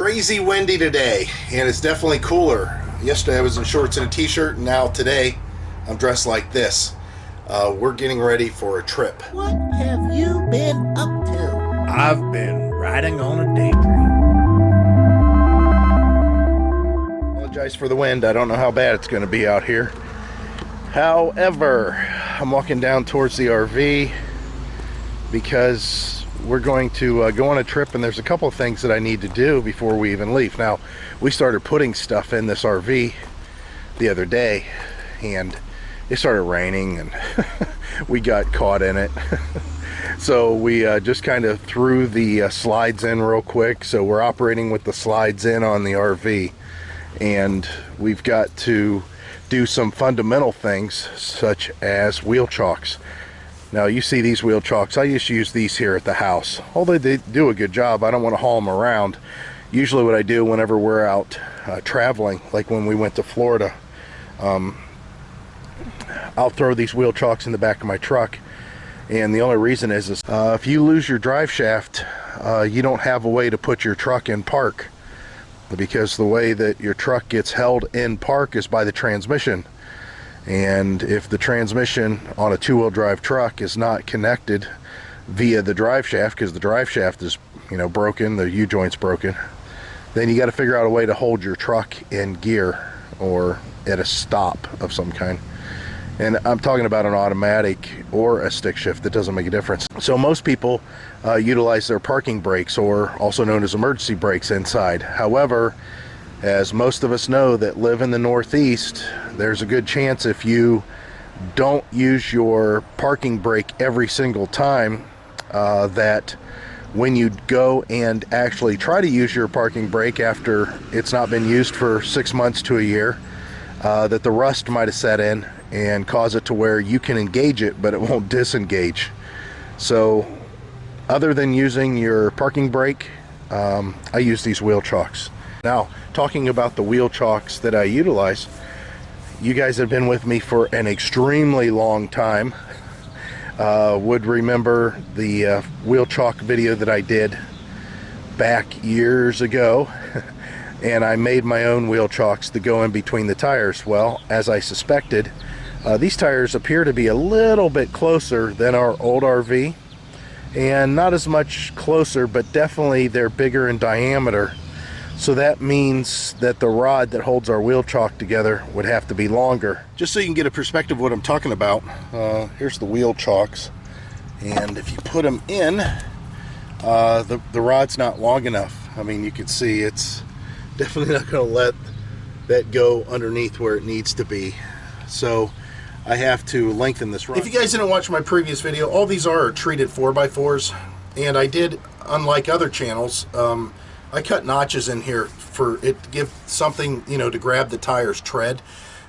Crazy windy today, and it's definitely cooler. Yesterday I was in shorts and a t-shirt, and now today I'm dressed like this. We're getting ready for a trip. What have you been up to? I've been riding on a daydream. Apologize for the wind. I don't know how bad it's going to be out here. However, I'm walking down towards the RV because we're going to go on a trip, and there's a couple of things that I need to do before we even leave. Now, we started putting stuff in this RV the other day, and it started raining, and we got caught in it. So we just kind of threw the slides in real quick. So we're operating with the slides in on the RV, and we've got to do some fundamental things such as wheel chocks. Now, you see these wheel chocks. I used to use these here at the house. Although they do a good job, I don't want to haul them around. Usually what I do whenever we're out traveling, like when we went to Florida, I'll throw these wheel chocks in the back of my truck. And the only reason is if you lose your drive shaft, you don't have a way to put your truck in park, because the way that your truck gets held in park is by the transmission. And if the transmission on a two-wheel drive truck is not connected via the drive shaft, because the drive shaft is, broken, the U-joint's broken, then you got to figure out a way to hold your truck in gear or at a stop of some kind. And I'm talking about an automatic or a stick shift. That doesn't make a difference. So most people utilize their parking brakes, or also known as emergency brakes, inside. However, as most of us know that live in the Northeast, there's a good chance if you don't use your parking brake every single time, that when you go and actually try to use your parking brake after it's not been used for 6 months to a year, that the rust might have set in and cause it to where you can engage it, but it won't disengage. So other than using your parking brake, I use these wheel chocks. Now, talking about the wheel chocks that I utilize, you guys have been with me for an extremely long time. Would remember the wheel chalk video that I did back years ago. And I made my own wheel chocks to go in between the tires. Well, as I suspected, these tires appear to be a little bit closer than our old RV, and not as much closer, but definitely they're bigger in diameter. So that means that the rod that holds our wheel chock together would have to be longer. Just so you can get a perspective of what I'm talking about, here's the wheel chocks, and if you put them in, the rod's not long enough. I mean, you can see it's definitely not going to let that go underneath where it needs to be. So I have to lengthen this rod. If you guys didn't watch my previous video, all these are treated 4x4s, and I did, unlike other channels, I cut notches in here for it to give something, to grab the tire's tread.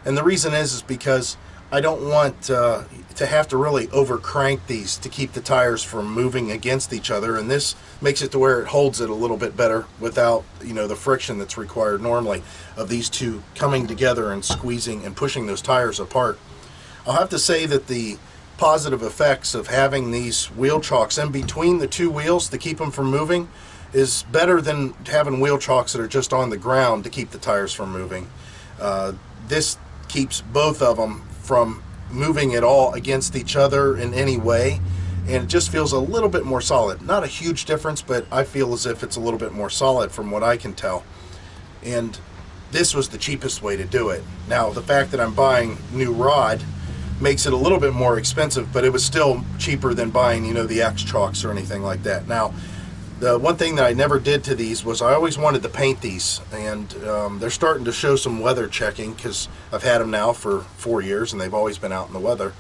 And the reason is because I don't want to have to really over crank these to keep the tires from moving against each other, and this makes it to where it holds it a little bit better without the friction that's required normally of these two coming together and squeezing and pushing those tires apart. I'll have to say that the positive effects of having these wheel chocks in between the two wheels to keep them from moving is better than having wheel chocks that are just on the ground to keep the tires from moving. This keeps both of them from moving at all against each other in any way, and it just feels a little bit more solid. Not a huge difference, but I feel as if it's a little bit more solid from what I can tell. And this was the cheapest way to do it. Now, the fact that I'm buying new rod makes it a little bit more expensive, but it was still cheaper than buying, the X chocks or anything like that. Now, the one thing that I never did to these was I always wanted to paint these, and they're starting to show some weather checking, because I've had them now for 4 years and they've always been out in the weather.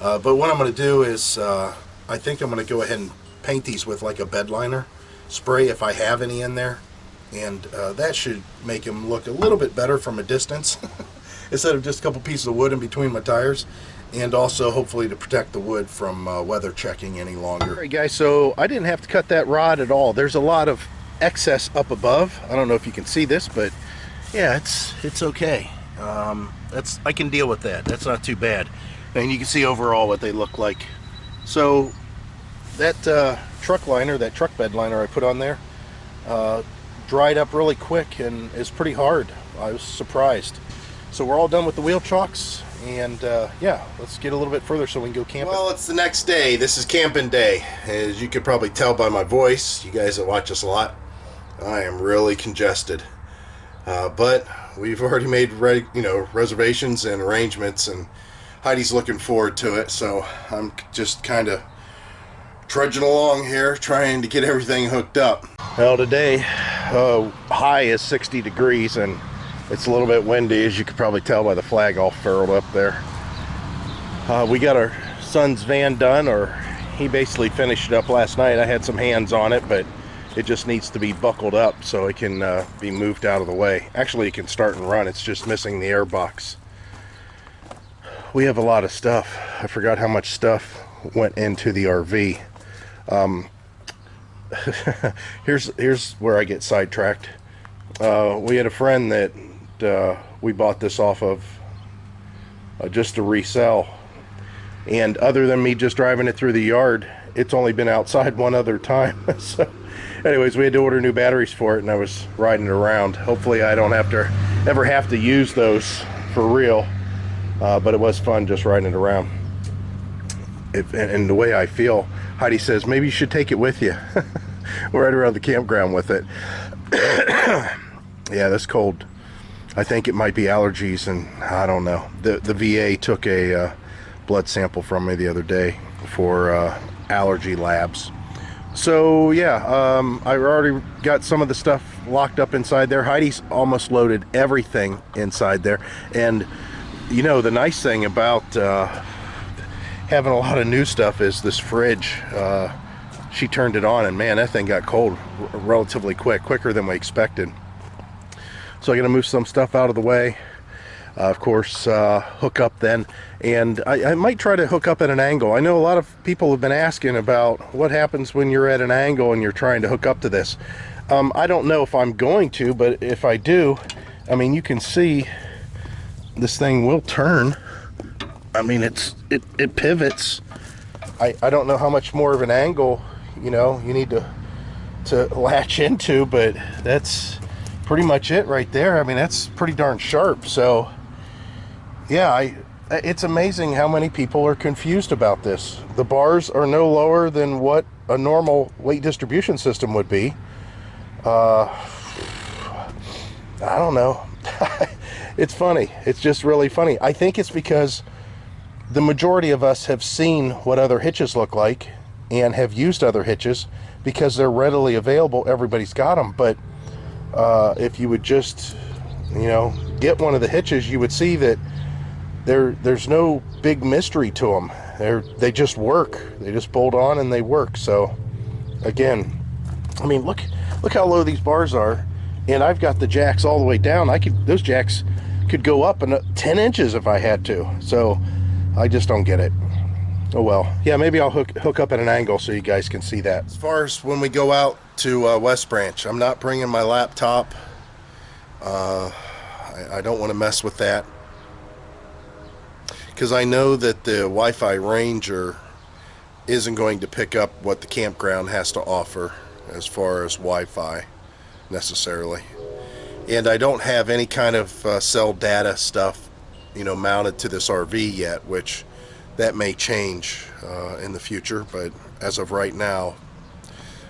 But what I'm going to do is I think I'm going to go ahead and paint these with like a bed liner spray if I have any in there, and that should make them look a little bit better from a distance instead of just a couple pieces of wood in between my tires. And also hopefully to protect the wood from weather checking any longer. Alright guys, so I didn't have to cut that rod at all. There's a lot of excess up above. I don't know if you can see this, but yeah, it's okay. I can deal with that. That's not too bad. And you can see overall what they look like. So that truck liner, that truck bed liner I put on there, dried up really quick and is pretty hard. I was surprised. So we're all done with the wheel chocks, and yeah, let's get a little bit further so we can go camping. Well, it's the next day. This is camping day. As you could probably tell by my voice, you guys that watch us a lot, I am really congested. But we've already made reservations and arrangements, and Heidi's looking forward to it, so I'm just kind of trudging along here trying to get everything hooked up. Well, today high is 60 degrees and it's a little bit windy, as you can probably tell by the flag all furled up there. We got our son's van done, or he basically finished it up last night. I had some hands on it, but it just needs to be buckled up so it can be moved out of the way. Actually, it can start and run. It's just missing the air box. We have a lot of stuff. I forgot how much stuff went into the RV. Here's where I get sidetracked. We had a friend that we bought this off of just to resell, and other than me just driving it through the yard, it's only been outside one other time. So anyways, we had to order new batteries for it, and I was riding it around. Hopefully I don't ever have to use those for real, but it was fun just riding it around. And the way I feel, Heidi says maybe you should take it with you. We're right around the campground with it. Yeah, this cold, I think it might be allergies, and I don't know. The VA took a blood sample from me the other day for allergy labs. So yeah, I already got some of the stuff locked up inside there. Heidi's almost loaded everything inside there, and you know, the nice thing about having a lot of new stuff is this fridge. She turned it on, and man, that thing got cold relatively quicker than we expected. So I'm gonna move some stuff out of the way, of course, hook up then, and I might try to hook up at an angle. I know a lot of people have been asking about what happens when you're at an angle and you're trying to hook up to this. I don't know if I'm going to, but if I do, I mean, you can see this thing will turn. I mean, it pivots. I don't know how much more of an angle, you know, you need to latch into, but that's pretty much it right there. I mean, that's pretty darn sharp. So yeah, it's amazing how many people are confused about this. The bars are no lower than what a normal weight distribution system would be. I don't know. It's funny. It's just really funny. I think it's because the majority of us have seen what other hitches look like and have used other hitches because they're readily available. Everybody's got them. But if you would just, you know, get one of the hitches, you would see that there's no big mystery to them. They just work. They just bolt on and they work. So again, I mean, look how low these bars are, and I've got the jacks all the way down. Those jacks could go up 10 inches if I had to. So I just don't get it. Oh well. Yeah, maybe I'll hook up at an angle so you guys can see that. As far as when we go out to West Branch, I'm not bringing my laptop. I don't want to mess with that, because I know that the Wi-Fi Ranger isn't going to pick up what the campground has to offer as far as Wi-Fi necessarily. And I don't have any kind of cell data stuff, you know, mounted to this RV yet, which that may change in the future, but as of right now,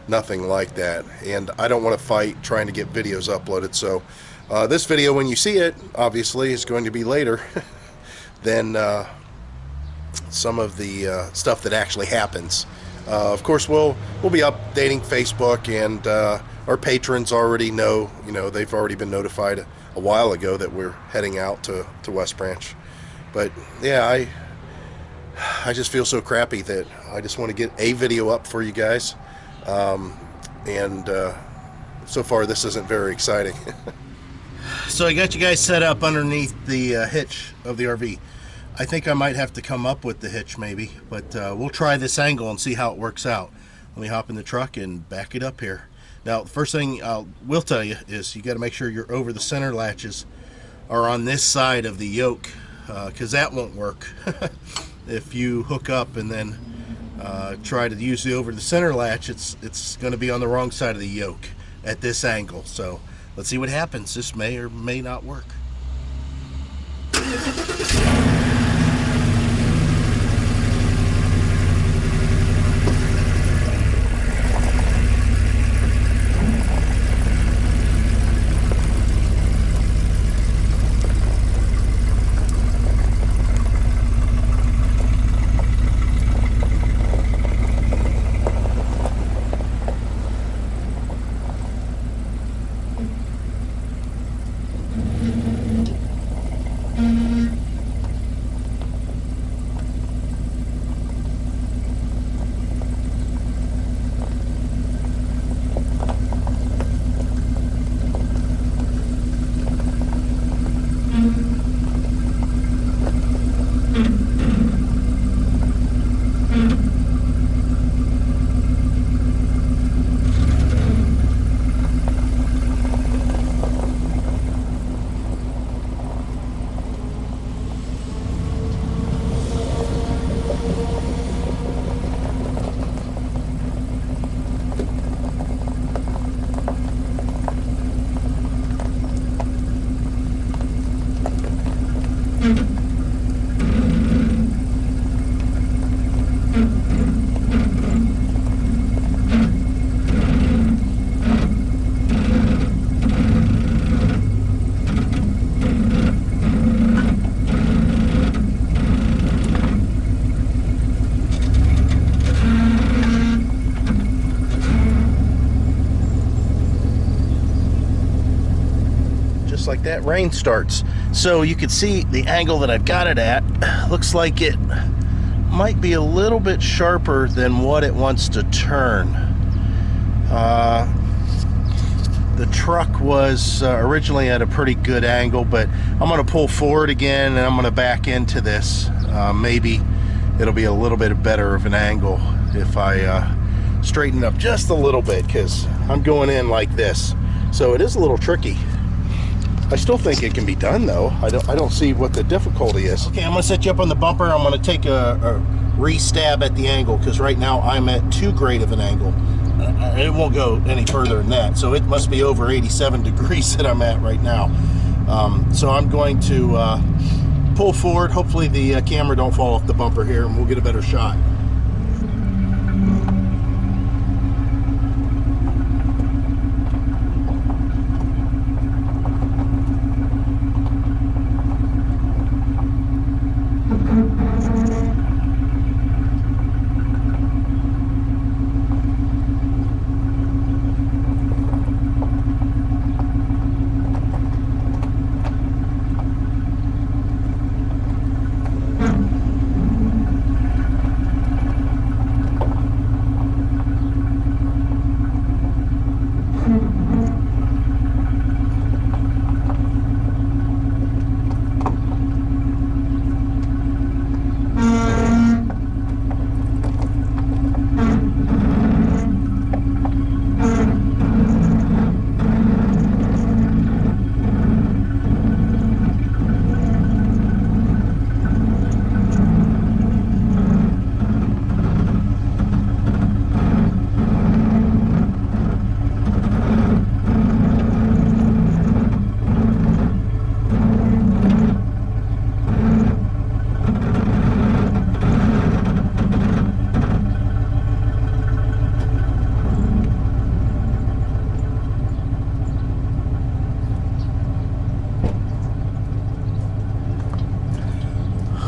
nothing like that. And I don't want to fight trying to get videos uploaded. So this video, when you see it, obviously is going to be later than some of the stuff that actually happens. Of course, we'll be updating Facebook, and our patrons already know, you know, they've already been notified a while ago that we're heading out to West Branch. But yeah, I just feel so crappy that I just want to get a video up for you guys, and so far this isn't very exciting. So I got you guys set up underneath the hitch of the RV. I think I might have to come up with the hitch maybe, but we'll try this angle and see how it works out. Let me hop in the truck and back it up here. Now, the first thing I will tell you is you got to make sure your over the center latches are on this side of the yoke, because that won't work. If you hook up and then try to use the over the center latch, it's going to be on the wrong side of the yoke. at this angle. So let's see what happens. This may or may not work. Like that, rain starts. So you can see the angle that I've got it at. Looks like it might be a little bit sharper than what it wants to turn. The truck was originally at a pretty good angle, but I'm going to pull forward again and I'm going to back into this. Maybe it'll be a little bit better of an angle if I straighten it up just a little bit, because I'm going in like this. So it is a little tricky. I still think it can be done though. I don't see what the difficulty is. Okay, I'm gonna set you up on the bumper. I'm gonna take a re-stab at the angle, because right now I'm at too great of an angle. It won't go any further than that. So it must be over 87 degrees that I'm at right now. So I'm going to pull forward. Hopefully the camera don't fall off the bumper here and we'll get a better shot.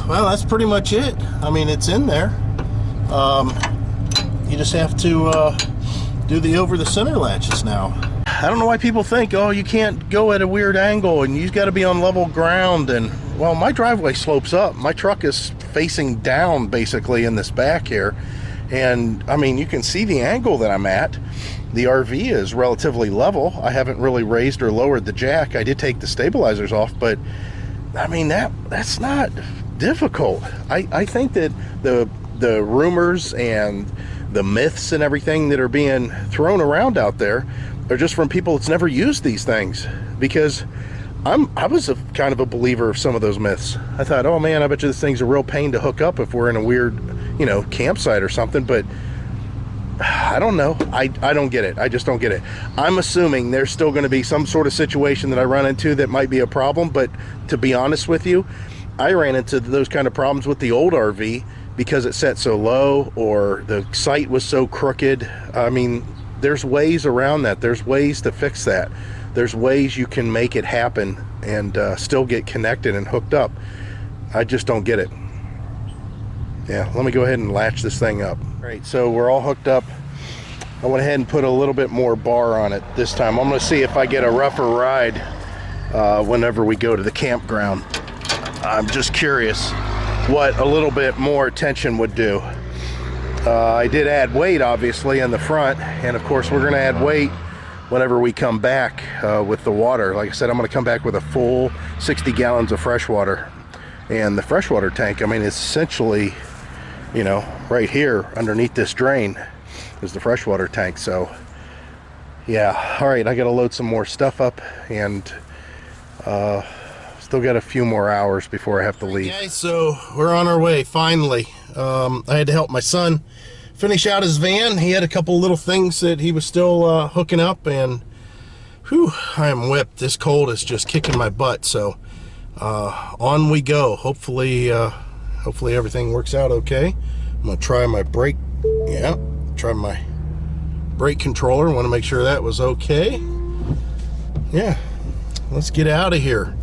Well, that's pretty much it. I mean, it's in there. You just have to do the over the center latches now. I don't know why people think, oh, you can't go at a weird angle and you've got to be on level ground. And well, my driveway slopes up. My truck is facing down basically in this back here. And I mean, you can see the angle that I'm at. The RV is relatively level. I haven't really raised or lowered the jack. I did take the stabilizers off, but I mean, that's not difficult. I think that the rumors and the myths and everything that are being thrown around out there are just from people that's never used these things, because I was a kind of a believer of some of those myths. I thought, oh man, I bet you this thing's a real pain to hook up if we're in a weird, you know, campsite or something. But I don't know. I don't get it. I just don't get it. I'm assuming there's still going to be some sort of situation that I run into that might be a problem, but to be honest with you, I ran into those kind of problems with the old RV because it set so low or the sight was so crooked. I mean, there's ways around that. There's ways to fix that. There's ways you can make it happen and still get connected and hooked up. I just don't get it. Yeah, let me go ahead and latch this thing up. All right, so we're all hooked up. I went ahead and put a little bit more bar on it this time. I'm going to see if I get a rougher ride whenever we go to the campground. I'm just curious what a little bit more tension would do. I did add weight, obviously, in the front, and of course we're going to add weight whenever we come back with the water. Like I said, I'm going to come back with a full 60 gallons of fresh water. And the freshwater tank, I mean, it's essentially, you know, right here underneath this drain is the freshwater tank. So yeah, all right, I got to load some more stuff up, and still got a few more hours before I have to leave. Okay, so we're on our way finally. I had to help my son finish out his van. He had a couple little things that he was still hooking up, and whew, I am whipped. This cold is just kicking my butt. So on we go. Hopefully everything works out okay. I'm gonna try my brake. Yeah, try my brake controller. Want to make sure that was okay. Yeah, let's get out of here.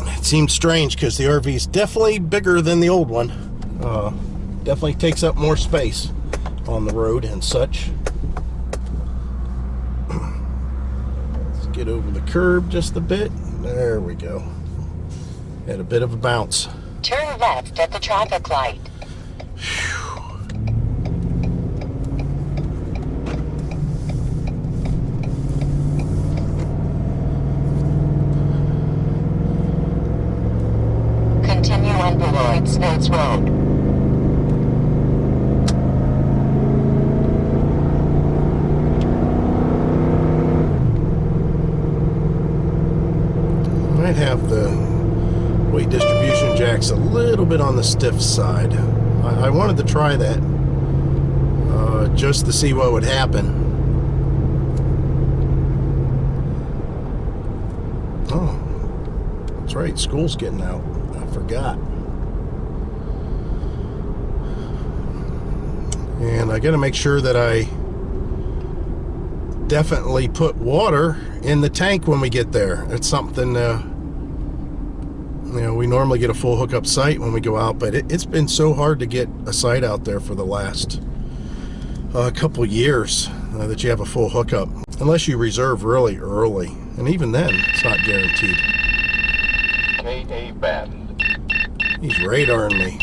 It seems strange because the RV is definitely bigger than the old one. Definitely takes up more space on the road and such. Let's get over the curb just a bit. There we go. Had a bit of a bounce. Turn left at the traffic light. Continue on Beloit Spills Road. Might have the weight distribution jacks a little bit on the stiff side. I wanted to try that just to see what would happen. Oh, that's right, school's getting out. I forgot. And I got to make sure that I definitely put water in the tank when we get there. It's something you know, we normally get a full hookup site when we go out, but it's been so hard to get a site out there for the last couple years that you have a full hookup, unless you reserve really early, and even then it's not guaranteed. K.A. Bend. He's radaring me.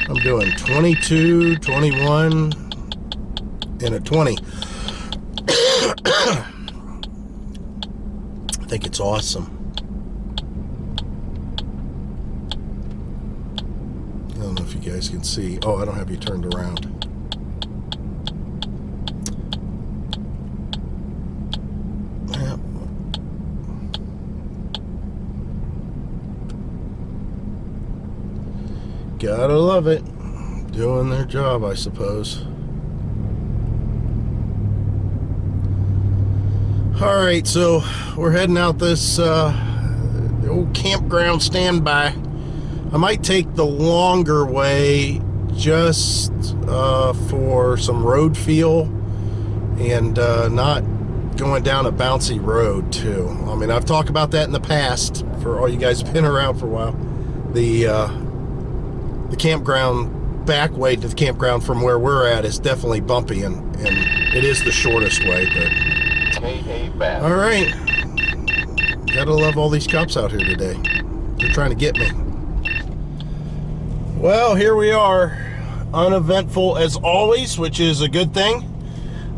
I'm doing 22, 21, and a 20. I think it's awesome. I don't know if you guys can see. Oh, I don't have you turned around. Yeah. Gotta love it. Doing their job, I suppose. All right, so we're heading out this the old campground standby. I might take the longer way just for some road feel and not going down a bouncy road too. I mean, I've talked about that in the past for all you guys who've been around for a while. The campground back way to the campground from where we're at is definitely bumpy, and it is the shortest way. But all right, gotta love all these cops out here today. They're trying to get me. Well, here we are, uneventful as always, which is a good thing.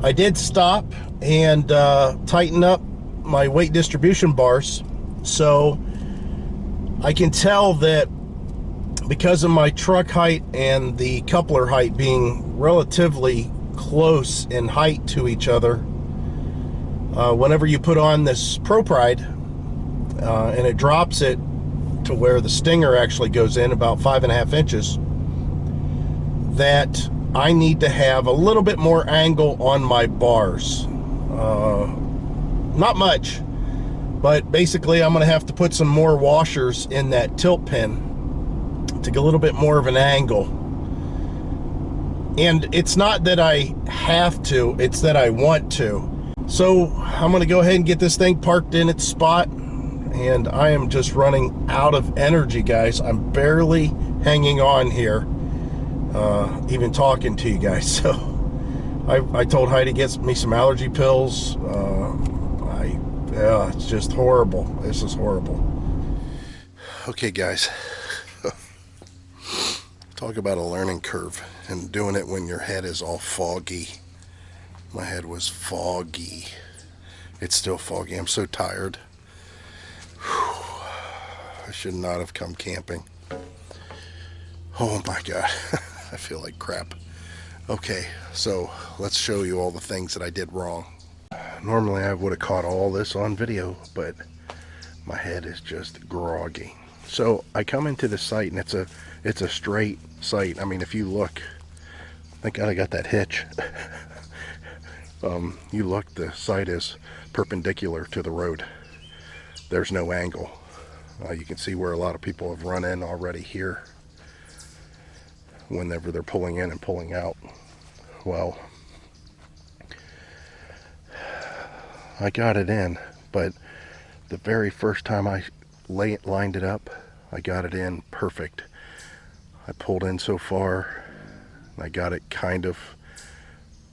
I did stop and tighten up my weight distribution bars, so I can tell that because of my truck height and the coupler height being relatively close in height to each other, whenever you put on this ProPride and it drops it to where the stinger actually goes in about 5.5 inches, that I need to have a little bit more angle on my bars. Not much, but basically I'm going to have to put some more washers in that tilt pin to get a little bit more of an angle. And it's not that I have to, it's that I want to. So I'm going to go ahead and get this thing parked in its spot. And I am just running out of energy, guys. I'm barely hanging on here, even talking to you guys. So I told Heidi to get me some allergy pills. It's just horrible. This is horrible. Okay, guys. Talk about a learning curve and doing it when your head is all foggy. My head was foggy. It's still foggy. I'm so tired. I should not have come camping. Oh my God. I feel like crap. Okay, so let's show you all the things that I did wrong. Normally I would have caught all this on video, but my head is just groggy. So I come into the site and it's a straight site. I mean, if you look, thank God I got that hitch. You look, the site is perpendicular to the road. There's no angle. You can see where a lot of people have run in already here whenever they're pulling in and pulling out. Well, I got it in, but the very first time I lined it up, I got it in perfect. I pulled in so far, I got it kind of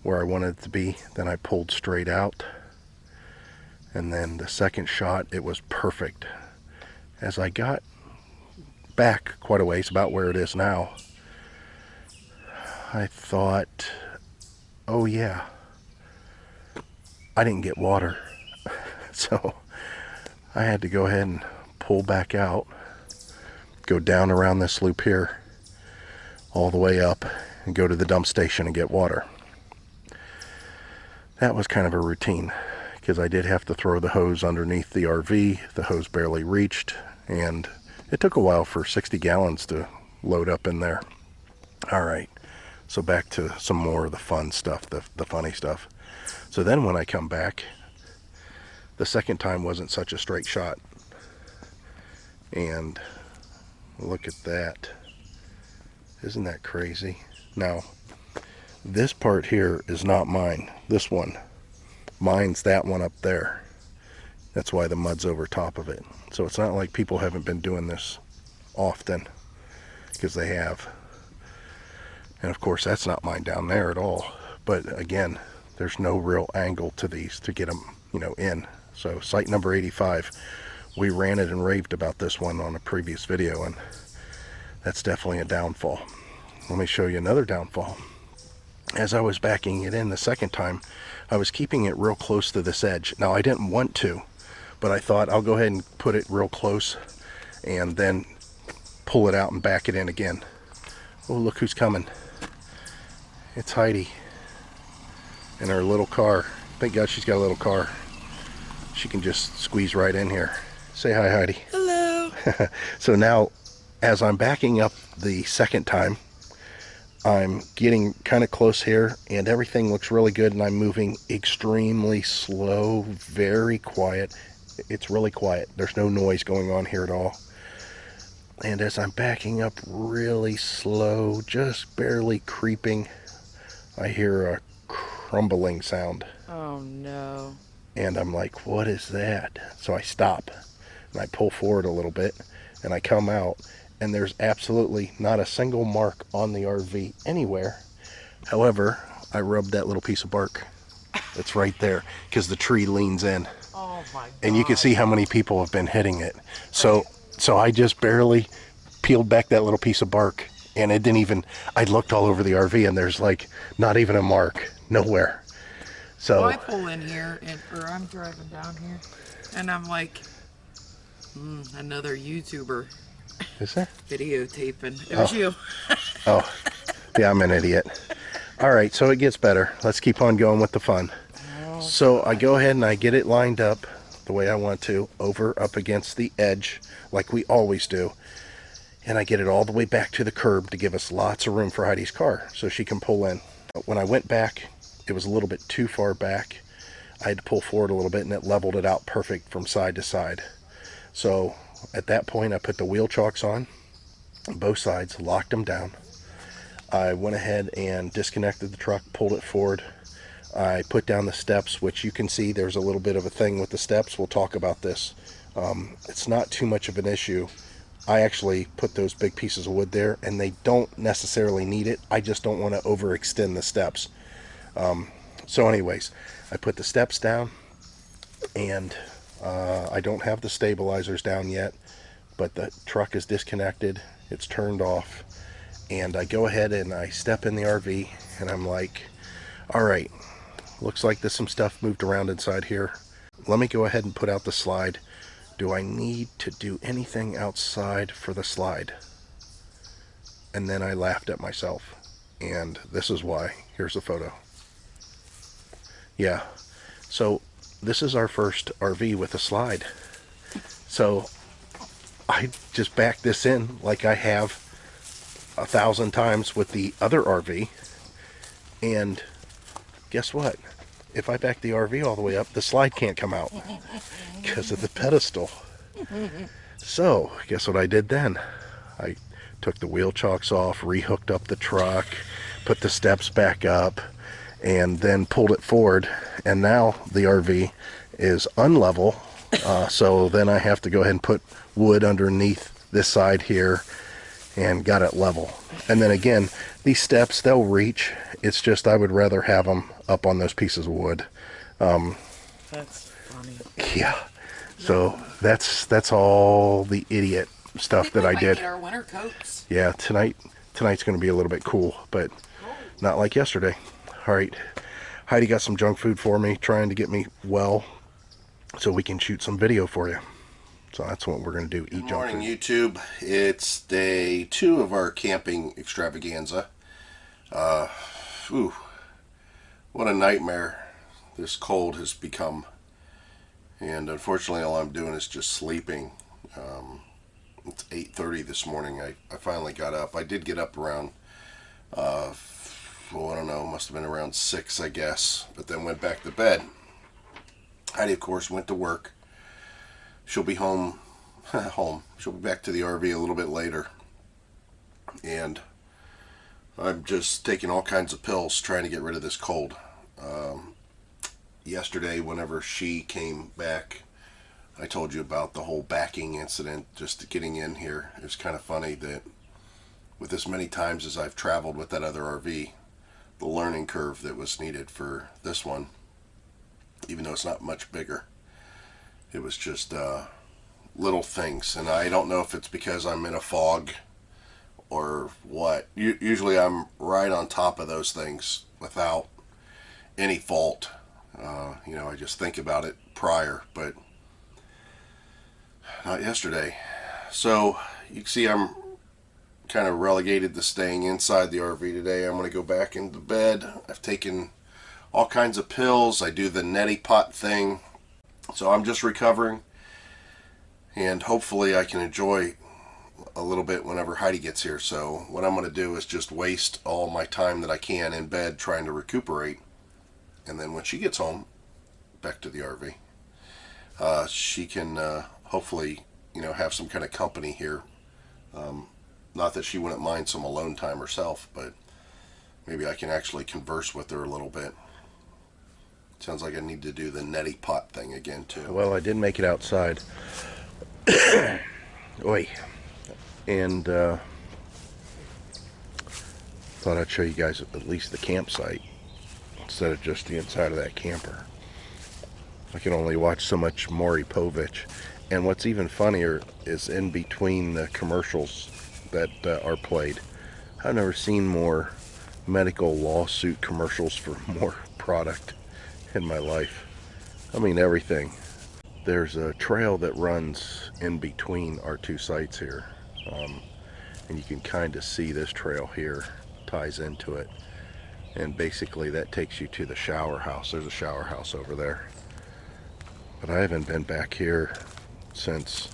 where I wanted it to be, then I pulled straight out, and then the second shot, it was perfect. As I got back quite a ways, about where it is now, I thought, oh yeah, I didn't get water. So I had to go ahead and pull back out, go down around this loop here, all the way up, and go to the dump station and get water. That was kind of a routine, because I did have to throw the hose underneath the RV. The hose barely reached, and it took a while for 60 gallons to load up in there. All right, so back to some more of the fun stuff, the funny stuff. So then when I come back, the second time wasn't such a straight shot. And look at that. Isn't that crazy? Now, this part here is not mine. This one. Mine's that one up there. That's why the mud's over top of it. So it's not like people haven't been doing this often, because they have. And of course, that's not mine down there at all. But again, there's no real angle to these to get them, in. So site number 85, we ranted and raved about this one on a previous video, and that's definitely a downfall. Let me show you another downfall. As I was backing it in the second time, I was keeping it real close to this edge. Now, I didn't want to, but I thought I'll go ahead and put it real close and then pull it out and back it in again. Oh, look who's coming. It's Heidi in her little car. Thank God she's got a little car. She can just squeeze right in here. Say hi, Heidi. Hello. So now, as I'm backing up the second time, I'm getting kind of close here, and everything looks really good, and I'm moving extremely slow, very quiet. It's really quiet. There's no noise going on here at all. And as I'm backing up really slow, just barely creeping, I hear a crumbling sound. Oh no. And I'm like, what is that? So I stop, and I pull forward a little bit, and I come out, and there's absolutely not a single mark on the RV anywhere. However, I rubbed that little piece of bark that's right there, because the tree leans in. Oh my God. And you can see how many people have been hitting it. So I just barely peeled back that little piece of bark, and it didn't even, I looked all over the RV, and there's like not even a mark, nowhere. So I pull in here, or I'm driving down here, and I'm like, another YouTuber is there? videotaping. It was you. Oh, yeah, I'm an idiot. All right, so it gets better. Let's keep on going with the fun. Oh, So I go ahead and I get it lined up the way I want to, over up against the edge, like we always do. and I get it all the way back to the curb to give us lots of room for Heidi's car so she can pull in. But when I went back, it was a little bit too far back. I had to pull forward a little bit, and it leveled it out perfect from side to side. So at that point, I put the wheel chocks on both sides, locked them down. I went ahead and disconnected the truck, pulled it forward. I put down the steps, which you can see there's a little bit of a thing with the steps. We'll talk about this. It's not too much of an issue. I actually put those big pieces of wood there, and they don't necessarily need it. I just don't want to overextend the steps. So anyways, I put the steps down, and I don't have the stabilizers down yet, but the truck is disconnected. It's turned off, and I go ahead and I step in the RV, and I'm like, all right, looks like there's some stuff moved around inside here. Let me go ahead and put out the slide. Do I need to do anything outside for the slide? And then I laughed at myself, and this is why. Here's a photo. Yeah, so this is our first RV with a slide. So I just backed this in like I have 1,000 times with the other RV, and guess what? If I back the RV all the way up, the slide can't come out because of the pedestal. So guess what I did then? I took the wheel chocks off, rehooked up the truck, put the steps back up, and then pulled it forward, and now the RV is unlevel. So then I have to go ahead and put wood underneath this side here, and got it level. And then again, these steps, they'll reach. It's just I would rather have them up on those pieces of wood. That's funny. Yeah. So that's all the idiot stuff that I did. Get our winter coats. Yeah, tonight's going to be a little bit cool, but not like yesterday. All right, Heidi got some junk food for me, trying to get me well, so we can shoot some video for you. So that's what we're going to do. Eat junk food. Good morning, YouTube. It's day 2 of our camping extravaganza. What a nightmare this cold has become. And unfortunately, all I'm doing is just sleeping. It's 8:30 this morning. I finally got up. I did get up around, I don't know, must have been around 6, I guess. But then went back to bed. Heidi, of course, went to work. She'll be home. She'll be back to the RV a little bit later. And I'm just taking all kinds of pills trying to get rid of this cold. Yesterday, whenever she came back, I told you about the whole backing incident, just getting in here. It was kind of funny that with as many times as I've traveled with that other RV, the learning curve that was needed for this one, even though it's not much bigger, it was just little things. And I don't know if it's because I'm in a fog or what. Usually I'm right on top of those things without any fault. I just think about it prior, but not yesterday. So you can see I'm kind of relegated to staying inside the RV today. I'm going to go back into bed. I've taken all kinds of pills. I do the neti pot thing. So I'm just recovering, and hopefully I can enjoy a little bit whenever Heidi gets here. So what I'm going to do is just waste all my time that I can in bed trying to recuperate, and then when she gets home, back to the RV, she can hopefully have some kind of company here. Not that she wouldn't mind some alone time herself, but maybe I can actually converse with her a little bit. Sounds like I need to do the neti pot thing again too. Well, I did make it outside. Oi. And thought I'd show you guys at least the campsite instead of just the inside of that camper. I can only watch so much Maury Povich. And what's even funnier is in between the commercials that are played, I've never seen more medical lawsuit commercials for more product in my life. I mean, everything. There's a trail that runs in between our two sites here, and you can kind of see this trail here ties into it, and basically that takes you to the shower house. There's a shower house over there, but I haven't been back here since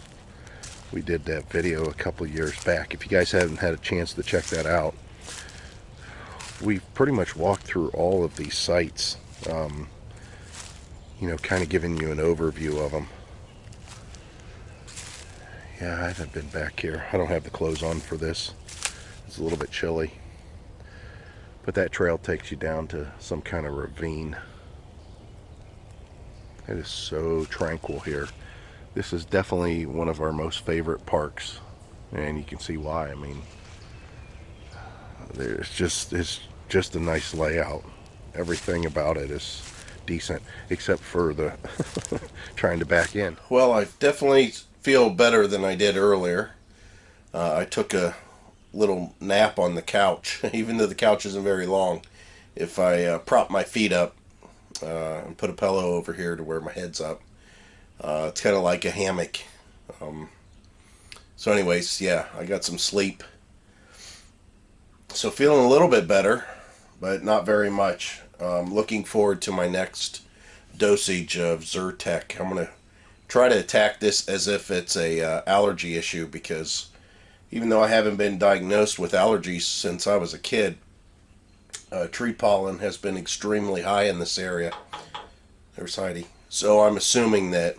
We did that video a couple years back. If you guys haven't had a chance to check that out, we've pretty much walked through all of these sites, you know, kind of giving you an overview of them. Yeah, I haven't been back here. I don't have the clothes on for this. It's a little bit chilly. But that trail takes you down to some kind of ravine. It is so tranquil here. This is definitely one of our most favorite parks, and you can see why. I mean, it's just a nice layout. Everything about it is decent, except for the trying to back in. Well, I definitely feel better than I did earlier. I took a little nap on the couch, even though the couch isn't very long. If I prop my feet up and put a pillow over here to where my head's up, it's kind of like a hammock. So anyways, yeah, I got some sleep. So feeling a little bit better, but not very much. Looking forward to my next dosage of Zyrtec. I'm going to try to attack this as if it's a allergy issue, because even though I haven't been diagnosed with allergies since I was a kid, tree pollen has been extremely high in this area. There's Heidi. So I'm assuming that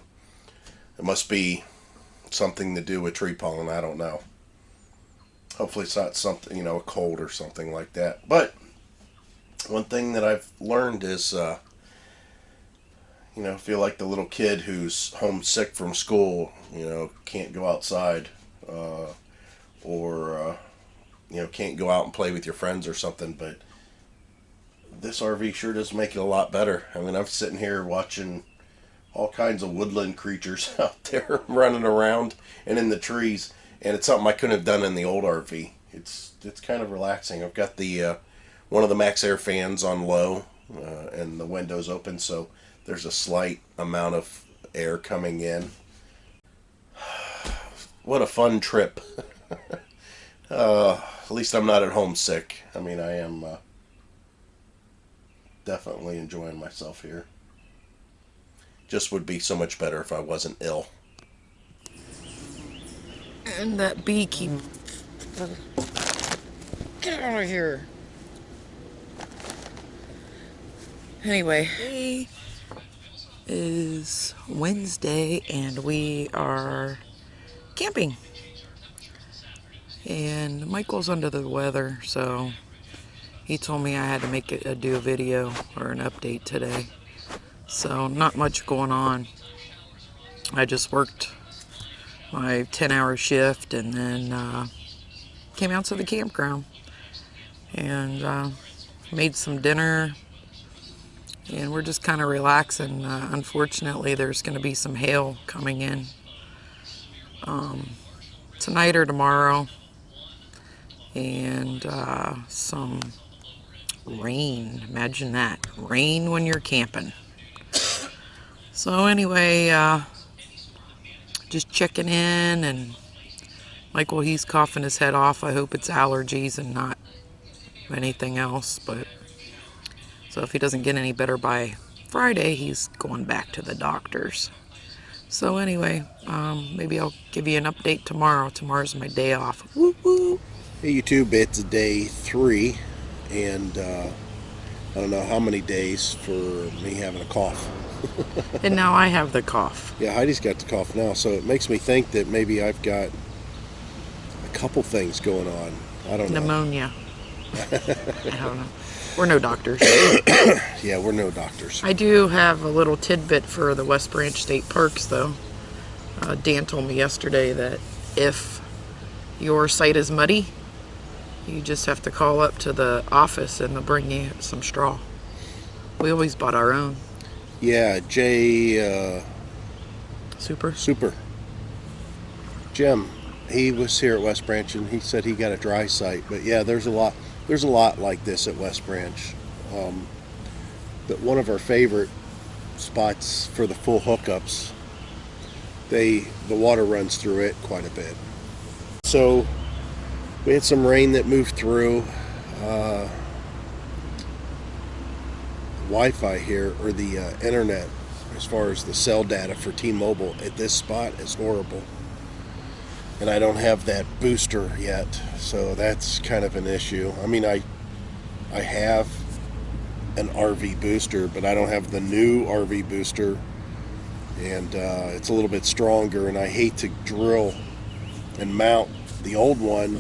it must be something to do with tree pollen. I don't know. Hopefully it's not something, you know, a cold or something like that. But one thing that I've learned is, you know, feel like the little kid who's homesick from school, you know, can't go outside, or you know, can't go out and play with your friends or something. But this RV sure does make it a lot better. I mean, I'm sitting here watching all kinds of woodland creatures out there running around and in the trees, and it's something I couldn't have done in the old RV. It's kind of relaxing. I've got the one of the Max Air fans on low, and the windows open, so there's a slight amount of air coming in. What a fun trip. At least I'm not at home sick. I mean, I am definitely enjoying myself here. Just would be so much better if I wasn't ill. And that bee keep... Get out of here. Anyway, today is Wednesday and we are camping. And Michael's under the weather, so he told me I had to do a video or an update today. So not much going on. I just worked my 10-hour shift and then came out to the campground and made some dinner, and we're just kind of relaxing. Unfortunately, there's going to be some hail coming in tonight or tomorrow, and some rain. Imagine that, rain when you're camping. So anyway, just checking in, and Michael, he's coughing his head off. I hope it's allergies and not anything else. But so if he doesn't get any better by Friday, he's going back to the doctor's. So anyway, maybe I'll give you an update tomorrow. Tomorrow's my day off. Woo woo. Hey YouTube, it's day 3, and I don't know how many days for me having a cough. And now I have the cough. Yeah, Heidi's got the cough now, so it makes me think that maybe I've got a couple things going on. I don't know. Pneumonia. I don't know. We're no doctors. Yeah, we're no doctors. I do have a little tidbit for the West Branch State Parks, though. Dan told me yesterday that if your site is muddy, you just have to call up to the office and they'll bring you some straw. We always bought our own. Yeah, Super. Jim, he was here at West Branch and he said he got a dry site. But yeah, there's a lot like this at West Branch. But one of our favorite spots for the full hookups, the water runs through it quite a bit. So we had some rain that moved through. Wi-Fi here, or the internet, as far as the cell data for T-Mobile at this spot, is horrible. and I don't have that booster yet, so that's kind of an issue. I mean, I have an RV booster, but I don't have the new RV booster, and it's a little bit stronger, and I hate to drill and mount the old one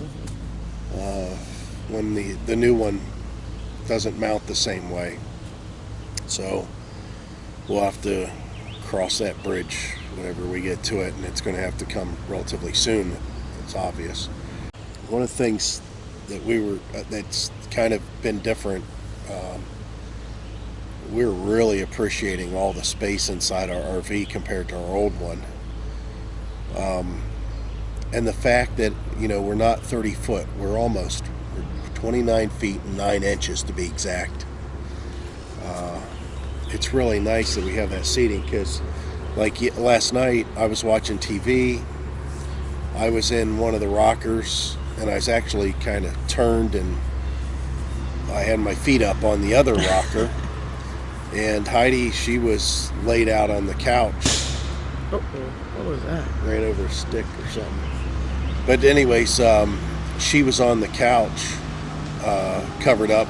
when the new one doesn't mount the same way. So we'll have to cross that bridge whenever we get to it, and it's going to have to come relatively soon. It's obvious. One of the things that that's kind of been different, we're really appreciating all the space inside our RV compared to our old one, and the fact that, you know, we're not 30 foot, we're 29 feet and 9 inches to be exact. It's really nice that we have that seating, because like last night I was watching TV, I was in one of the rockers, and I was actually kind of turned, and I had my feet up on the other rocker, and Heidi, she was laid out on the couch. Uh-oh, what was that? Ran over a stick or something. But anyways, she was on the couch, covered up,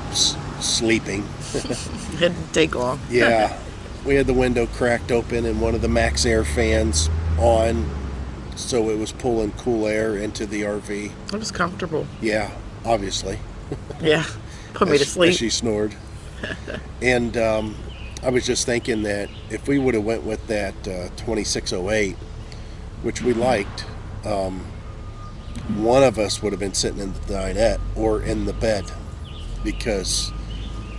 sleeping. It didn't take long. Yeah, we had the window cracked open and one of the Max Air fans on, so it was pulling cool air into the RV. It was comfortable. Yeah, obviously. Yeah, put me to sleep. As she snored. And I was just thinking that if we would have went with that 2608, which we liked, one of us would have been sitting in the dinette or in the bed, because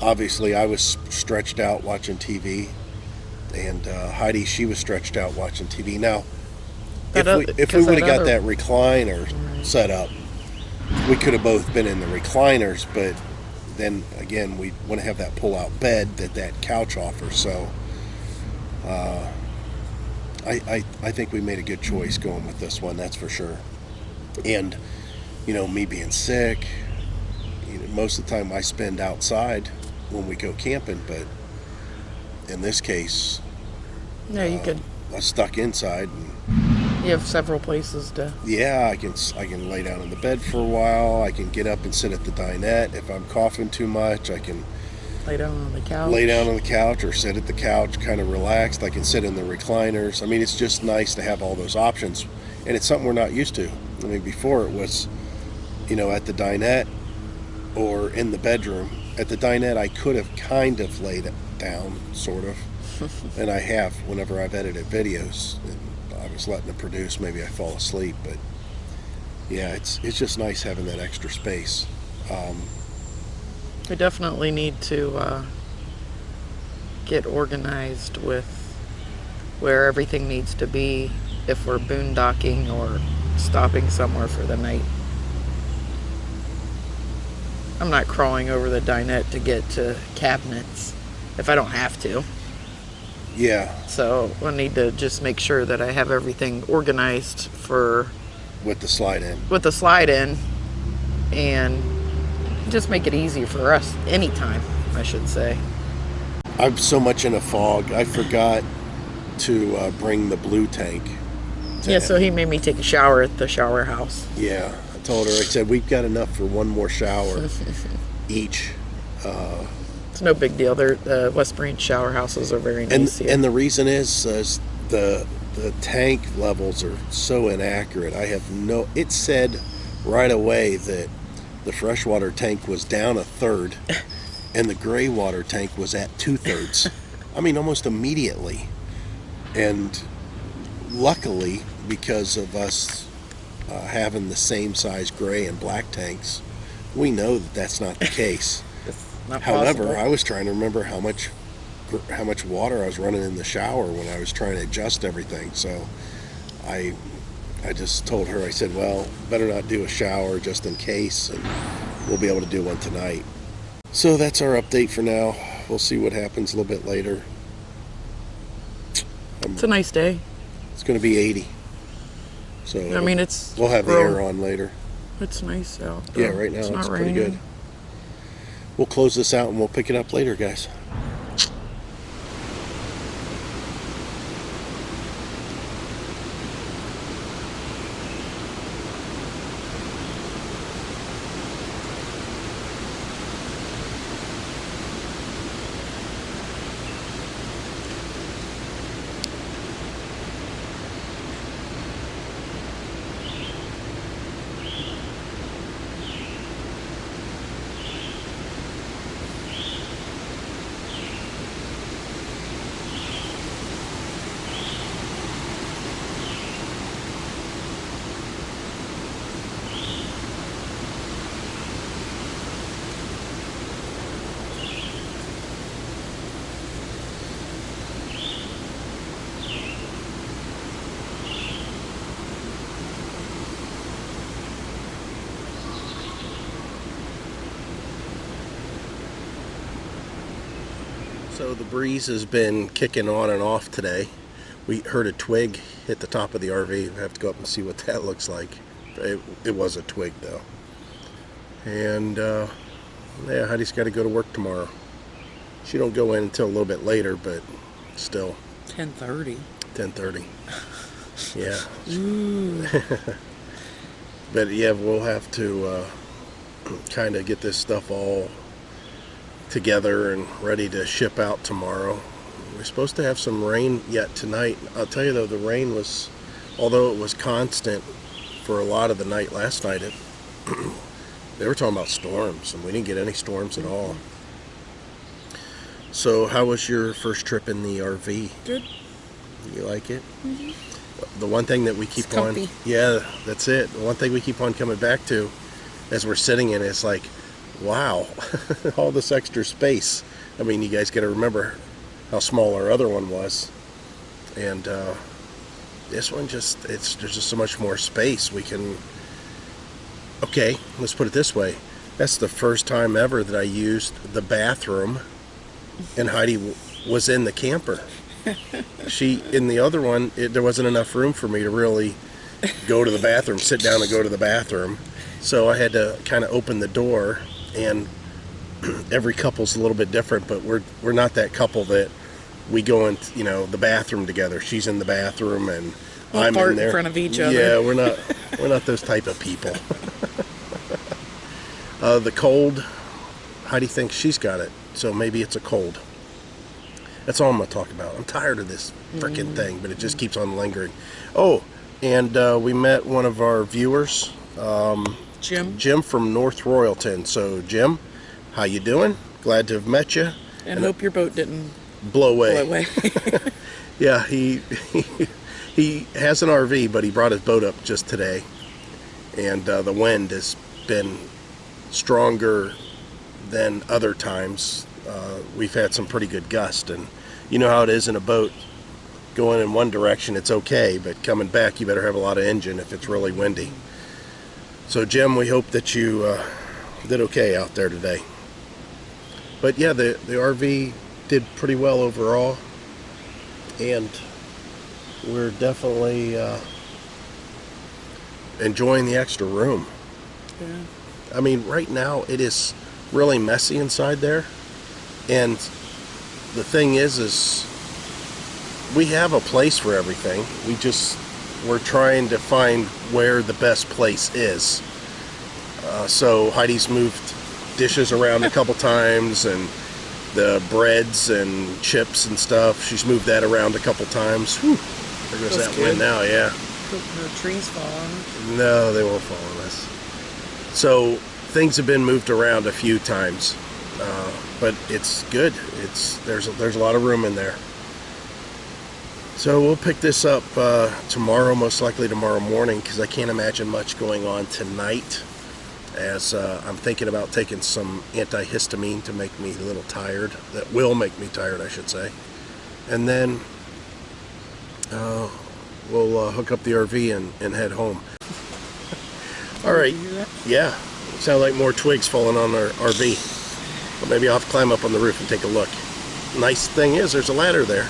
obviously I was stretched out watching TV, and Heidi, she was stretched out watching TV. Now, if we would have got that recliner set up, we could have both been in the recliners, but then again, we want to have that pull-out bed that couch offers. So I think we made a good choice going with this one, that's for sure. And, you know, me being sick, you know, most of the time I spend outside when we go camping, but in this case, Yeah, you could. I was stuck inside. And, You have several places to. yeah, I can lay down in the bed for a while. I can get up and sit at the dinette. If I'm coughing too much, I can Lay down on the couch. lay down on the couch or sit at the couch, kind of relaxed. I can sit in the recliners. I mean, it's just nice to have all those options, and it's something we're not used to. I mean, before it was, you know, at the dinette or in the bedroom. At the dinette, I could have kind of laid it down, sort of, and I have whenever I've edited videos. And I was letting it produce. Maybe I fall asleep, but yeah, it's just nice having that extra space. We definitely need to get organized with where everything needs to be if we're boondocking or stopping somewhere for the night. I'm not crawling over the dinette to get to cabinets if I don't have to. Yeah, So I need to just make sure that I have everything organized for with the slide in. with the slide in, and just make it easy for us anytime, I should say. I'm so much in a fog. I forgot to bring the blue tank. Yeah, so he made me take a shower at the shower house. Yeah, I told her, I said, we've got enough for one more shower each. It's no big deal. The West Branch shower houses are very nice here. And the reason is the tank levels are so inaccurate. It said right away that the freshwater tank was down a third and the gray water tank was at 2/3. I mean, almost immediately. And luckily, because of us having the same size gray and black tanks, we know that that's not the case. Not However, possible. I was trying to remember how much water I was running in the shower when I was trying to adjust everything. So I just told her, I said, well, better not do a shower just in case, and we'll be able to do one tonight. So that's our update for now. We'll see what happens a little bit later. It's a nice day. It's going to be 80. So I mean, it's. we'll have the air on later. It's nice out. Yeah, right now it's not pretty raining. good. We'll close this out and we'll pick it up later, guys. So the breeze has been kicking on and off today. We heard a twig hit the top of the RV. We have to go up and see what that looks like. It was a twig though. And yeah, Heidi's got to go to work tomorrow. She don't go in until a little bit later, but still. 10:30. 10:30. Yeah. But yeah, we'll have to kind of get this stuff all together and ready to ship out tomorrow. We're supposed to have some rain yet tonight. I'll tell you though, the rain was, although it was constant for a lot of the night last night, they were talking about storms, and we didn't get any storms at all. So how was your first trip in the RV? Good. You like it? Mm-hmm. The one thing that we keep on, yeah, that's it. The one thing we keep on coming back to as we're sitting in it, it's like, wow, all this extra space. I mean, you guys got to remember how small our other one was, and this one there's just so much more space. We can, okay, let's put it this way. That's the first time ever that I used the bathroom and Heidi was in the camper. In the other one, there wasn't enough room for me to really go to the bathroom, sit down and go to the bathroom. So I had to kind of open the door, and every couple's a little bit different, but we're not that couple that we go in, the bathroom together. She's in the bathroom and I'm in there in front of each other. Yeah, we're not those type of people. The cold, Heidi thinks she's got it, so maybe it's a cold. That's all I'm going to talk about. I'm tired of this frickin' thing, but it just keeps on lingering. Oh, and we met one of our viewers, Jim from North Royalton. So Jim, how you doing? Glad to have met you. And hope your boat didn't blow away. Yeah, he has an RV, but he brought his boat up just today, and the wind has been stronger than other times. We've had some pretty good gust, and you know how it is in a boat. Going in one direction, it's okay, but coming back, you better have a lot of engine if it's really windy. So Jim, we hope that you did okay out there today. But yeah, the RV did pretty well overall, and we're definitely enjoying the extra room. Yeah. I mean, right now it is really messy inside there, and the thing is we have a place for everything. We're trying to find where the best place is. So Heidi's moved dishes around a couple times, and the breads and chips and stuff, she's moved that around a couple times. Whew, there goes that wind now, yeah. The trees fall on us. No, they won't fall on us. So things have been moved around a few times, but it's good. There's a lot of room in there. So we'll pick this up tomorrow, most likely tomorrow morning, because I can't imagine much going on tonight, as I'm thinking about taking some antihistamine to make me a little tired. That will make me tired, I should say. And then we'll hook up the RV and head home. All right. Yeah. Sound like more twigs falling on our RV. But maybe I'll have to climb up on the roof and take a look. Nice thing is there's a ladder there.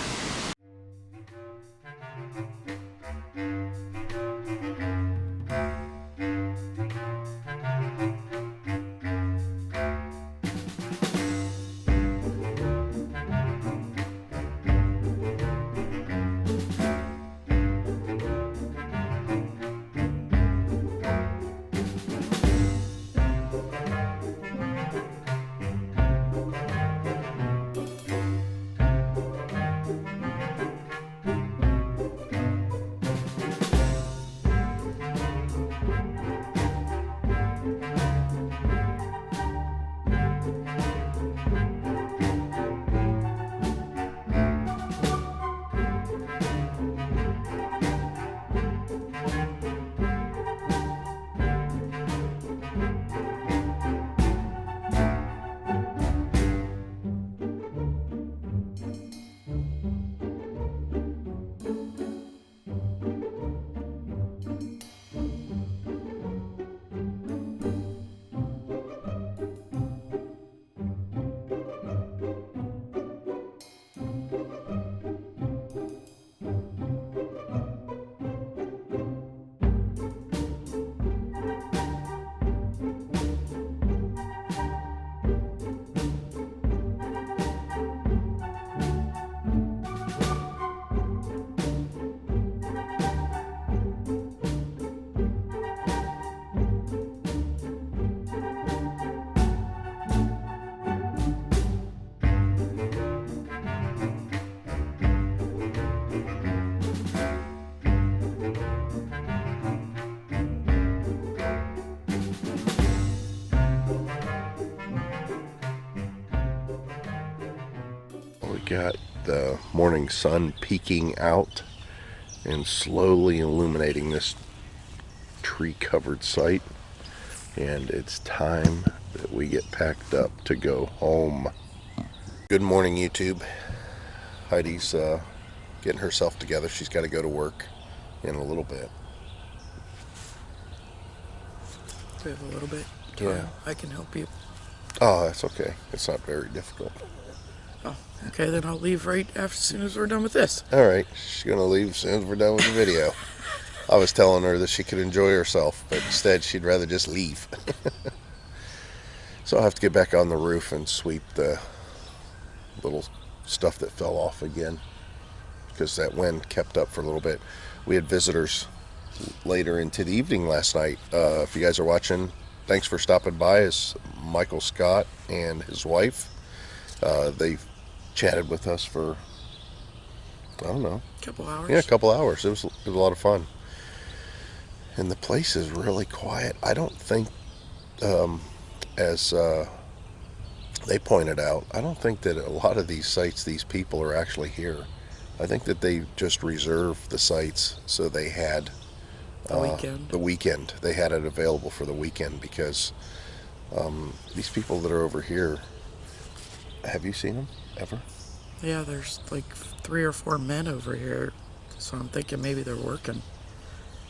got the morning sun peeking out and slowly illuminating this tree covered site, and it's time that we get packed up to go home. Good morning, YouTube. Heidi's getting herself together. She's got to go to work in a little bit. Do you have a little bit? Yeah. I can help you. Oh, that's okay. It's not very difficult. Oh, okay, then I'll leave right as soon as we're done with this. Alright, she's going to leave as soon as we're done with the video. I was telling her that she could enjoy herself, but instead she'd rather just leave. So I'll have to get back on the roof and sweep the little stuff that fell off again, because that wind kept up for a little bit. We had visitors later into the evening last night. If you guys are watching, thanks for stopping by. It's Michael Scott and his wife. They chatted with us for, I don't know, A couple hours. yeah, a couple hours. It was a lot of fun, and the place is really quiet. I don't think, as they pointed out, I don't think that a lot of these sites, these people are actually here. I think that they just reserved the sites so they had the weekend. They had it available for the weekend, because these people that are over here, have you seen them ever? Yeah, there's like 3 or 4 men over here, so I'm thinking maybe they're working.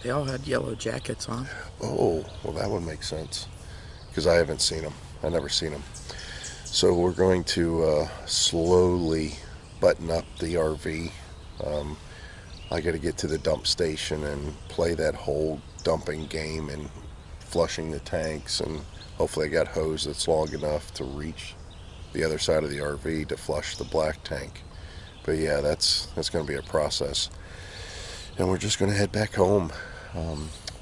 They all had yellow jackets on. Oh, well, that would make sense, because I haven't seen them. I've never seen them. So we're going to slowly button up the RV. I got to get to the dump station and play that whole dumping game and flushing the tanks, and hopefully I got hose that's long enough to reach the other side of the RV to flush the black tank. But yeah, that's going to be a process, and we're just going to head back home.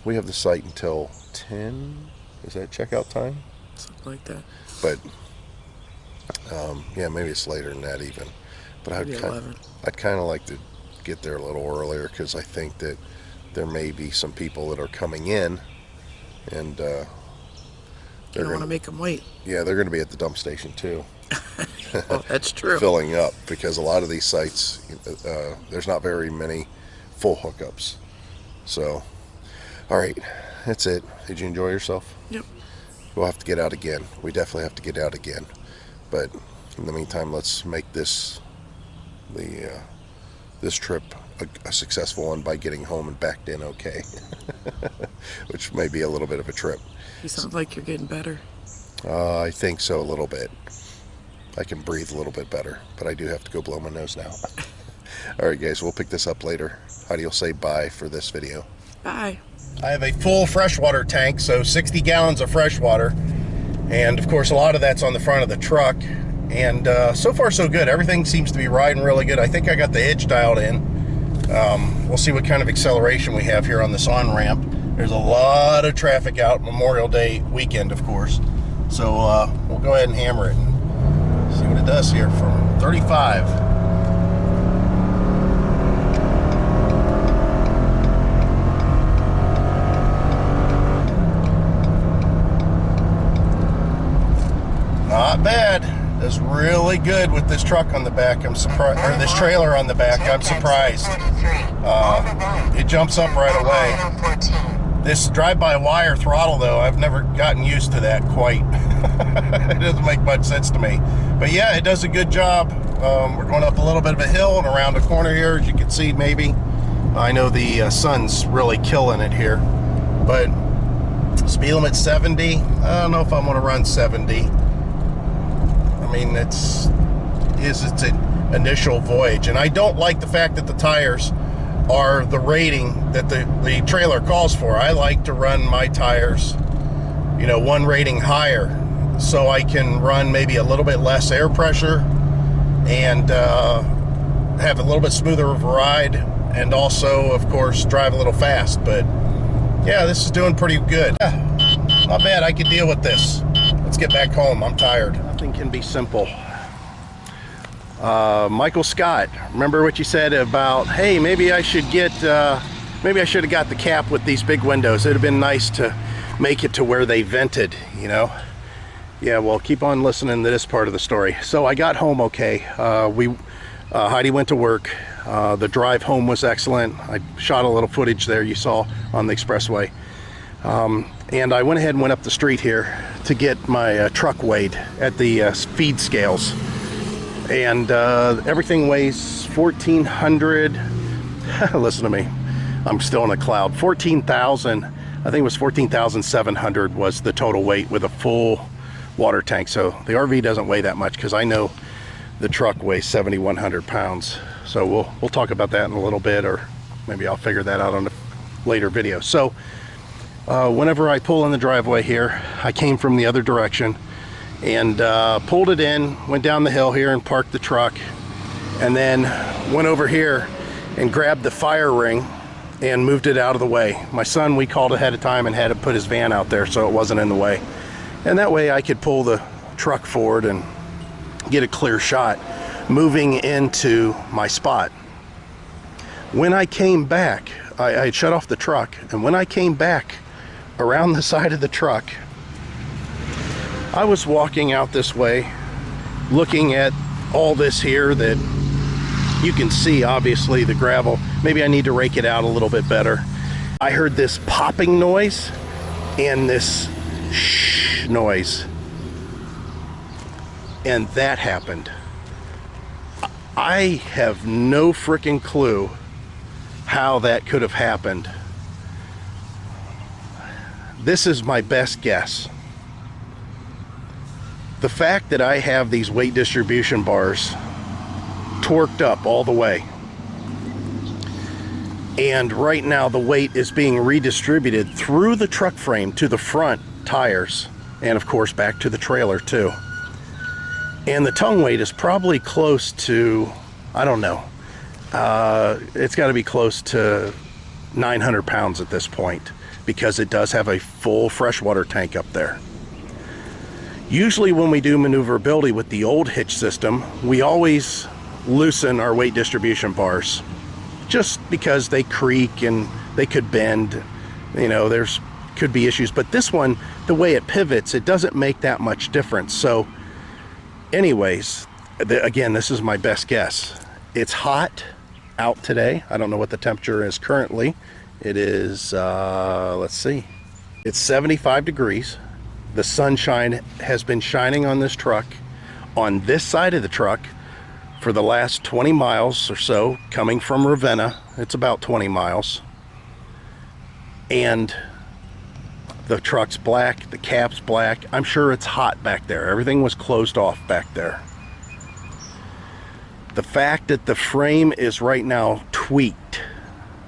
We have the site until 10. Is that checkout time? Something like that. But yeah, maybe it's later than that even. But Maybe 11. I'd kind of like to get there a little earlier, because I think that there may be some people that are coming in, and You don't want to make them wait. yeah, they're going to be at the dump station too. Oh, that's true. Filling up, because a lot of these sites, there's not very many full hookups. So, all right, that's it. Did you enjoy yourself? Yep. We'll have to get out again. We definitely have to get out again. But in the meantime, let's make this trip a successful one by getting home and backed in okay. Which may be a little bit of a trip. You sound like you're getting better. I think so, a little bit. I can breathe a little bit better, but I do have to go blow my nose now. All right, guys, we'll pick this up later. Heidi will say bye for this video. Bye. I have a full freshwater tank, so 60 gallons of freshwater, and of course a lot of that's on the front of the truck, and so far so good. Everything seems to be riding really good. I think I got the hitch dialed in. We'll see what kind of acceleration we have here on this on-ramp. There's a lot of traffic out, Memorial Day weekend, of course, so we'll go ahead and hammer it and see what it does here from 35. Not bad. Does really good with this truck on the back. I'm surprised, or this trailer on the back. I'm surprised. It jumps up right away. This drive-by-wire throttle, though, I've never gotten used to that quite. It doesn't make much sense to me. But yeah, it does a good job. We're going up a little bit of a hill and around a corner here, as you can see, maybe. I know the sun's really killing it here. But speed limit 70. I don't know if I'm going to run 70. I mean, it's an initial voyage, and I don't like the fact that the tires are the rating that the trailer calls for. I like to run my tires, you know, one rating higher, so I can run maybe a little bit less air pressure and have a little bit smoother of a ride, and also, of course, drive a little fast. But yeah, this is doing pretty good. Yeah, not bad. I could deal with this. Let's get back home. I'm tired. Nothing can be simple. Michael Scott, remember what you said about, hey, maybe I should have got the cap with these big windows. It'd have been nice to make it to where they vented, you know? Yeah, well, keep on listening to this part of the story. So I got home okay. Heidi went to work. The drive home was excellent. I shot a little footage there you saw on the expressway. And I went ahead and went up the street here to get my truck weighed at the feed scales. And everything weighs 1,400. Listen to me. I'm still in a cloud. 14,000. I think it was 14,700 was the total weight with a full water tank. So the RV doesn't weigh that much because I know the truck weighs 7,100 pounds. So we'll talk about that in a little bit, or maybe I'll figure that out on a later video. So whenever I pull in the driveway here, I came from the other direction and pulled it in, went down the hill here and parked the truck, and then went over here and grabbed the fire ring and moved it out of the way. My son, we called ahead of time and had to put his van out there so it wasn't in the way. And that way I could pull the truck forward and get a clear shot moving into my spot. When I came back, I had shut off the truck, and when I came back around the side of the truck, I was walking out this way looking at all this here that you can see, obviously the gravel. Maybe I need to rake it out a little bit better. I heard this popping noise and this shh noise, and that happened. I have no freaking clue how that could have happened. This is my best guess. The fact that I have these weight distribution bars torqued up all the way, and right now the weight is being redistributed through the truck frame to the front tires, and of course back to the trailer too. And the tongue weight is probably close to, I don't know, it's got to be close to 900 pounds at this point, because it does have a full freshwater tank up there. Usually when we do maneuverability with the old Hitch system, we always loosen our weight distribution bars, just because they creak and they could bend, you know, there's could be issues. But this one, the way it pivots, it doesn't make that much difference. So anyways, again, this is my best guess. It's hot out today. I don't know what the temperature is currently. It is, let's see, it's 75 degrees. The sunshine has been shining on this truck, on this side of the truck, for the last 20 miles or so, coming from Ravenna. It's about 20 miles. And the truck's black, the cap's black. I'm sure it's hot back there. Everything was closed off back there. The fact that the frame is right now tweaked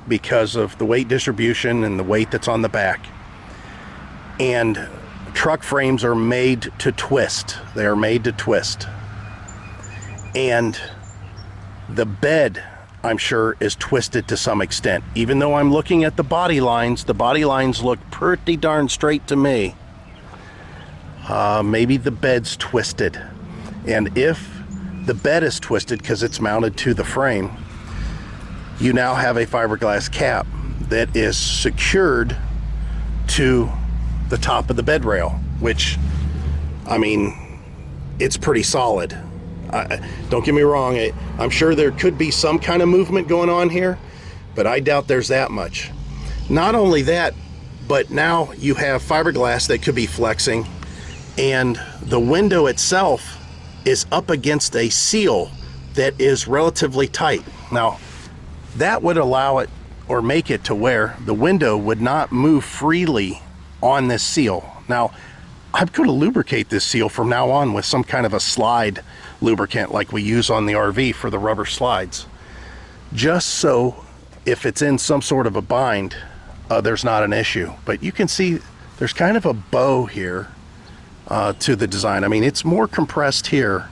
because of the weight distribution and the weight that's on the back. And truck frames are made to twist. They are made to twist. And the bed, I'm sure, is twisted to some extent. Even though I'm looking at the body lines look pretty darn straight to me. Maybe the bed's twisted. And if the bed is twisted because it's mounted to the frame, you now have a fiberglass cap that is secured to the top of the bed rail, which, I mean, it's pretty solid. Don't get me wrong, I'm sure there could be some kind of movement going on here, but I doubt there's that much. Not only that, but now you have fiberglass that could be flexing, and the window itself is up against a seal that is relatively tight. Now, that would allow it, or make it to where the window would not move freely on this seal. Now, I'm going to lubricate this seal from now on with some kind of a slide lubricant like we use on the RV for the rubber slides, just so if it's in some sort of a bind, there's not an issue. But you can see there's kind of a bow here to the design. I mean, it's more compressed here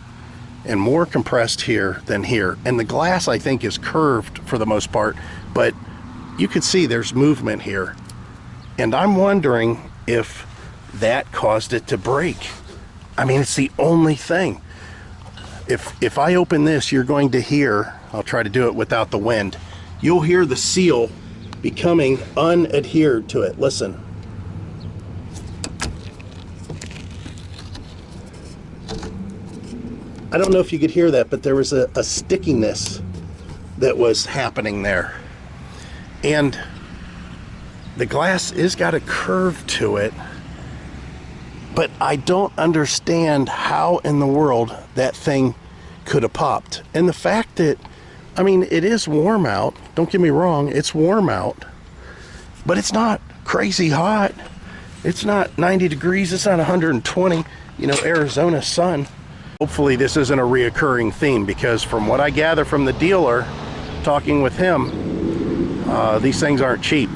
and more compressed here than here, and the glass, I think, is curved for the most part, but you can see there's movement here, and I'm wondering if that caused it to break. I mean, it's the only thing. If I open this, you're going to hear, I'll try to do it without the wind, you'll hear the seal becoming unadhered to it. Listen. I don't know if you could hear that, but there was a stickiness that was happening there. And the glass is got a curve to it, but I don't understand how in the world that thing could have popped. And the fact that, I mean, it is warm out, don't get me wrong, it's warm out, but it's not crazy hot. It's not 90 degrees, it's not 120, you know, Arizona sun. Hopefully this isn't a reoccurring theme, because from what I gather from the dealer, talking with him, these things aren't cheap.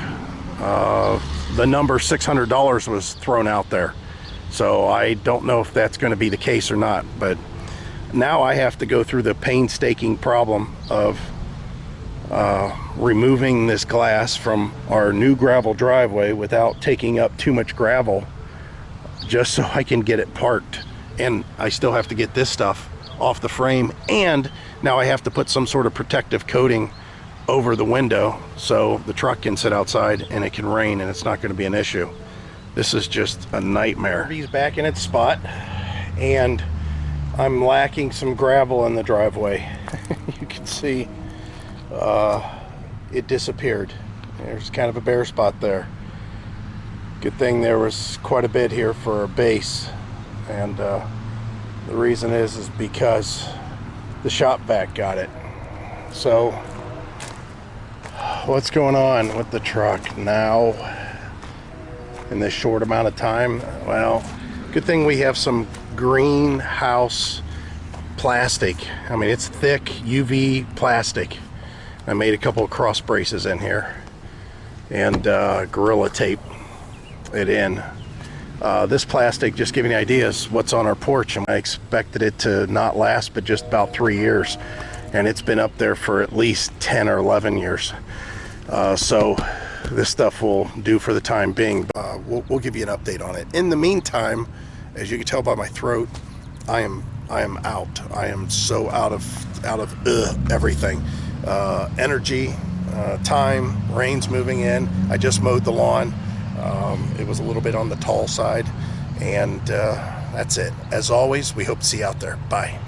The number $600 was thrown out there. So I don't know if that's going to be the case or not, but now I have to go through the painstaking problem of removing this glass from our new gravel driveway without taking up too much gravel, just so I can get it parked. And I still have to get this stuff off the frame, and now I have to put some sort of protective coating over the window so the truck can sit outside and it can rain and it's not going to be an issue. This is just a nightmare. He's back in its spot, and I'm lacking some gravel in the driveway. You can see it disappeared. There's kind of a bare spot there. Good thing there was quite a bit here for a base, and the reason is because the shop vac got it. So what's going on with the truck now in this short amount of time? Well, good thing we have some greenhouse plastic. I mean, it's thick UV plastic. I made a couple of cross braces in here and Gorilla tape it in. This plastic, just giving you ideas what's on our porch, and I expected it to not last but just about 3 years, and it's been up there for at least 10 or 11 years. So this stuff will do for the time being. We'll give you an update on it. In the meantime, as you can tell by my throat, I am out. I am so out of everything. Energy, time, rain's moving in. I just mowed the lawn. It was a little bit on the tall side, and that's it. As always, we hope to see you out there. Bye.